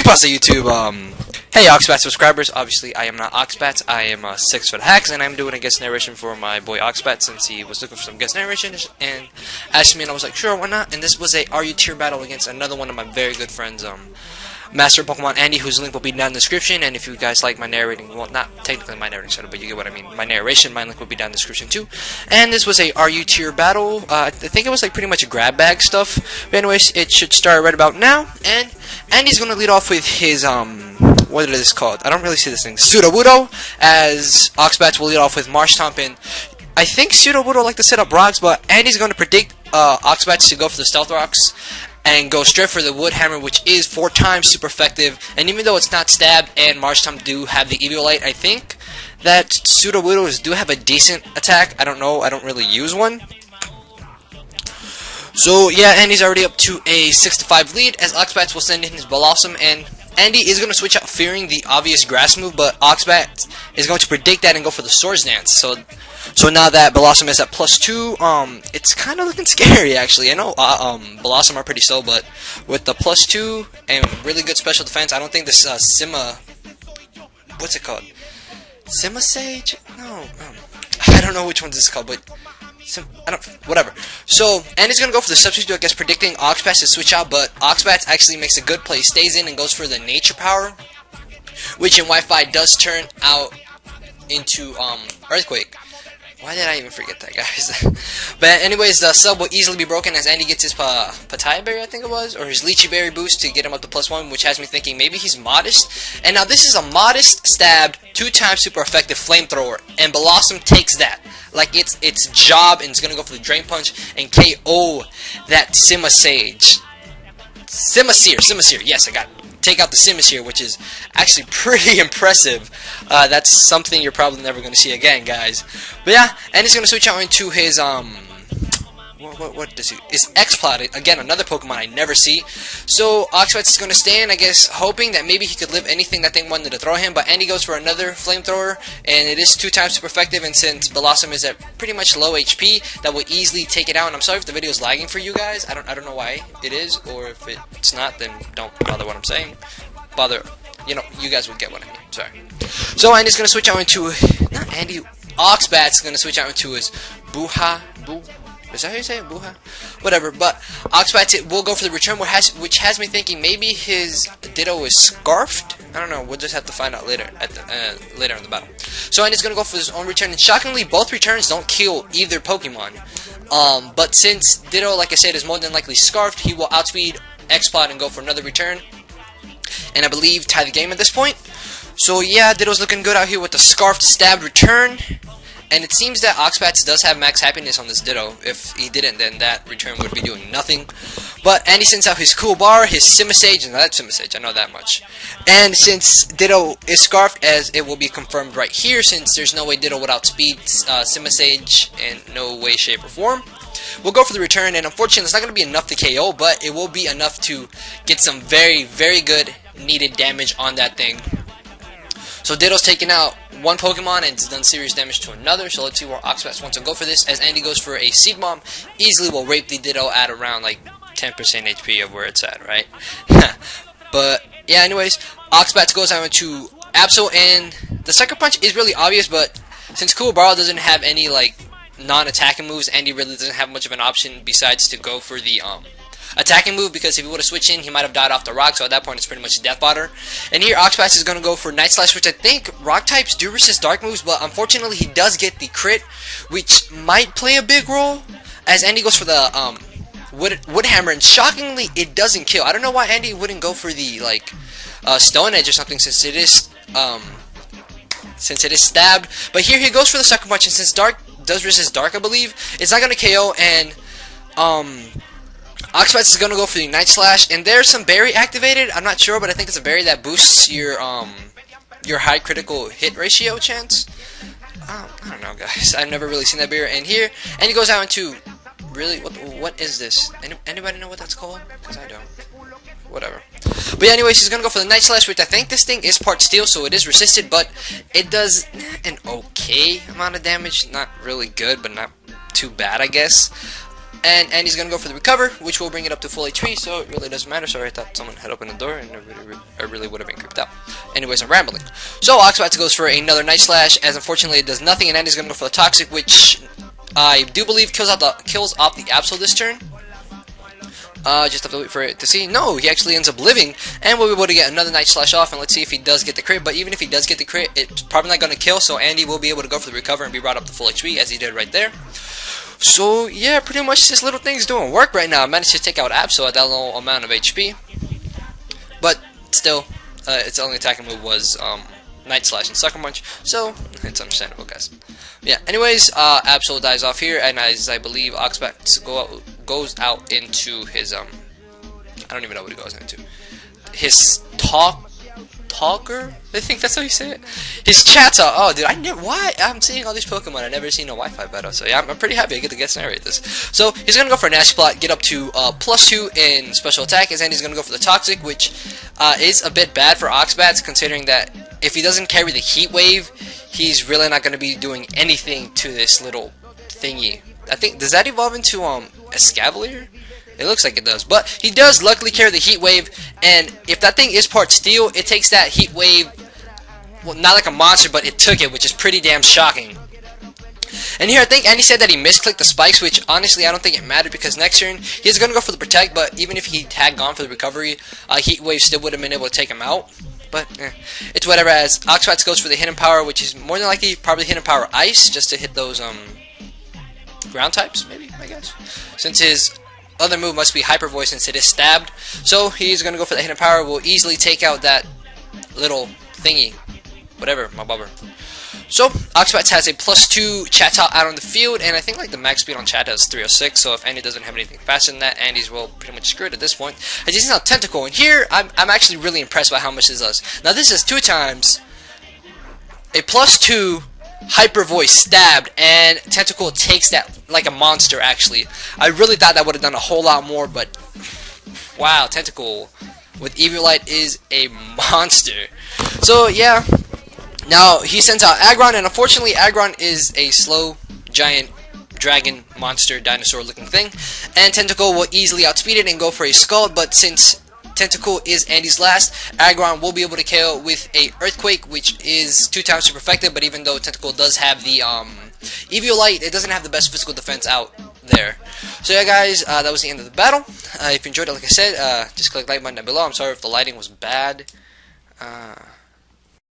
Pasta YouTube, hey Oxbat subscribers, obviously I am not Oxbat, I am 6ftHax, and I'm doing a guest narration for my boy Oxbat since he was looking for some guest narration and asked me, and I was like, sure, why not? And this was a RU tier battle against another one of my very good friends, Master Pokemon Andy, whose link will be down in the description. And if you guys like my narrating, well, not technically my narrating setup, but you get what I mean, my narration, my link will be down in the description too. And this was a RU tier battle. I think it was like pretty much a grab bag stuff. But anyways, it should start right about now. And Andy's gonna lead off with his what is this called? I don't really see this thing. Sudowoodo, as Oxbats will lead off with Marshtomp. And I think Sudowoodo like to set up rocks, but Andy's gonna predict Oxbats to go for the Stealth Rocks and go straight for the Wood Hammer, which is 4 times super effective. And even though it's not stabbed and Marshtomp do have the Eviolite, I think that Sudowoodos do have a decent attack. I don't know, I don't really use one. So yeah, Andy's already up to a 6-5 lead, as Oxbats will send in his Blossom, and Andy is going to switch out fearing the obvious grass move, but Oxbat is going to predict that and go for the Swords Dance. So now that Blossom is at +2, it's kind of looking scary actually. I know Blossom are pretty slow, but with the +2 and really good special defense, I don't think this what's it called? Simasage? No, I don't know which one this is called, but whatever. So Andy's gonna go for the substitute, I guess, predicting Oxbats to switch out, but Oxbats actually makes a good play, stays in and goes for the Nature Power, which in Wi-Fi does turn out into Earthquake. Why did I even forget that, guys? But anyways, the sub will easily be broken as Andy gets his Pataya Berry, I think it was, or his Lychee Berry boost to get him up to +1, which has me thinking maybe he's Modest. And now this is a Modest stabbed 2 times super effective Flamethrower, and Blossom takes that like it's its job, and it's gonna go for the Drain Punch and KO that Simasage. Simasir, yes, I got it. Take out the Simasir, which is actually pretty impressive. That's something you're probably never going to see again, guys. But yeah, and he's going to switch out into his what does he? Is X-Plot, again, another Pokemon I never see. So Oxbats is going to stay in, I guess, hoping that maybe he could live anything that thing wanted to throw him. But Andy goes for another Flamethrower, and it is 2 times super effective. And since Blossom is at pretty much low HP, that will easily take it out. And I'm sorry if the video is lagging for you guys. I don't know why it is, or if it's not, then don't bother what I'm saying. You know, you guys will get what I mean. Sorry. So Andy's going to switch out into, not Andy, Oxbat's going to switch out into his Is that how you say it? Buha? Whatever, but Oxbat will go for the return, which has me thinking maybe his Ditto is Scarfed? I don't know, we'll just have to find out later later in the battle. So Andy's going to go for his own return, and shockingly, both returns don't kill either Pokemon. But since Ditto, like I said, is more than likely Scarfed, he will outspeed X-Plot and go for another return, and I believe tie the game at this point. So yeah, Ditto's looking good out here with the Scarfed Stabbed return. And it seems that Oxbats does have max happiness on this Ditto. If he didn't, then that return would be doing nothing. But Andy sends out his Cool Bar, his Simasage, and that's Simasage, I know that much. And since Ditto is Scarfed, as it will be confirmed right here, since there's no way Ditto would outspeed Simasage in no way, shape, or form, we'll go for the return. And unfortunately, it's not going to be enough to KO, but it will be enough to get some very, very good needed damage on that thing. So Ditto's taking out one Pokemon and it's done serious damage to another. So let's see where Oxbats wants to go for this, as Andy goes for a Seed Bomb. Easily will rape the Ditto at around like 10% HP of where it's at, right? But yeah, anyways, Oxbats goes out into Absol, and the Sucker Punch is really obvious, but since Cool Barrel doesn't have any like non-attacking moves, Andy really doesn't have much of an option besides to go for the attacking move, because if he would have switched in, he might have died off the rock, so at that point it's pretty much a death fodder. And here Oxbats is going to go for Night Slash, which I think rock types do resist dark moves, but unfortunately he does get the crit, which might play a big role, as Andy goes for the Wood Hammer, and shockingly it doesn't kill. I don't know why Andy wouldn't go for the like Stone Edge or something, since it is stabbed. But here he goes for the Sucker Punch, and since dark does resist dark, I believe it's not going to KO. And Oxbats is going to go for the Night Slash, and there's some berry activated. I'm not sure, but I think it's a berry that boosts your high critical hit ratio chance. I don't know, guys. I've never really seen that berry. And here, and he goes out into, really, what is this? Anybody know what that's called? Because I don't. Whatever. But yeah, anyways, he's going to go for the Night Slash, which I think this thing is part steel, so it is resisted, but it does an okay amount of damage. Not really good, but not too bad, I guess. And he's going to go for the Recover, which will bring it up to full HP, so it really doesn't matter. Sorry, I thought someone had opened the door, and I really would have been creeped out. Anyways, I'm rambling. So Oxbats goes for another Night Slash, as unfortunately it does nothing, and Andy's gonna go for the Toxic, which I do believe kills off the Absol this turn. Just have to wait for it to see. No, he actually ends up living, and we'll be able to get another Night Slash off, and let's see if he does get the crit. But even if he does get the crit, it's probably not going to kill, so Andy will be able to go for the recover and be brought up to full HP, as he did right there. So, yeah, pretty much this little thing's doing work right now. I managed to take out Absol at that low amount of HP. But, still, its only attacking move was Night Slash and Sucker Punch, so it's understandable, guys. Yeah, anyways, Absol dies off here, and as I believe Oxbats goes out into his, I don't even know what he goes into. His Talker? I think that's how you say it. His Chatta. Oh, dude, why? I'm seeing all these Pokemon. I've never seen a Wi-Fi battle, so yeah, I'm pretty happy I get to guest narrate this. So, he's gonna go for a Nasty Plot, get up to +2 in special attack, and then he's gonna go for the Toxic, which is a bit bad for Oxbats, considering that if he doesn't carry the Heat Wave, he's really not gonna be doing anything to this little thingy. I think, does that evolve into Escavalier? It looks like it does, but he does luckily carry the Heat Wave, and if that thing is part Steel, it takes that Heat Wave, well, not like a monster, but it took it, which is pretty damn shocking. And here I think Andy said that he misclicked the spikes, which honestly I don't think it mattered, because next turn he's going to go for the Protect, but even if he had gone for the Recovery, Heat Wave still would have been able to take him out. But it's whatever, as Oxbats goes for the Hidden Power, which is more than likely probably Hidden Power Ice, just to hit those ground types, maybe, I guess. Since his other move must be Hyper Voice since it is stabbed. So he's going to go for the Hidden Power. Will easily take out that little thingy. Whatever, my bubber. So Oxbats has a +2 Chatot out on the field, and I think like the max speed on Chatot is 306, so if Andy doesn't have anything faster than that, Andy's well pretty much screwed at this point. As he's now Tentacle, and here I'm actually really impressed by how much this does. Now this is 2 times a +2 Hyper Voice stabbed, and Tentacle takes that like a monster, actually. I really thought that would have done a whole lot more, but wow, Tentacle with Eviolite is a monster. So yeah, now he sends out Aggron, and unfortunately Aggron is a slow, giant, dragon, monster, dinosaur looking thing, and Tentacle will easily outspeed it and go for a Scald, but since Tentacle is Andy's last, Aggron will be able to KO with a Earthquake, which is 2 times super effective, but even though Tentacle does have the Eviolite, it doesn't have the best physical defense out there. So yeah guys, that was the end of the battle. If you enjoyed it, like I said, just click the like button down below. I'm sorry if the lighting was bad.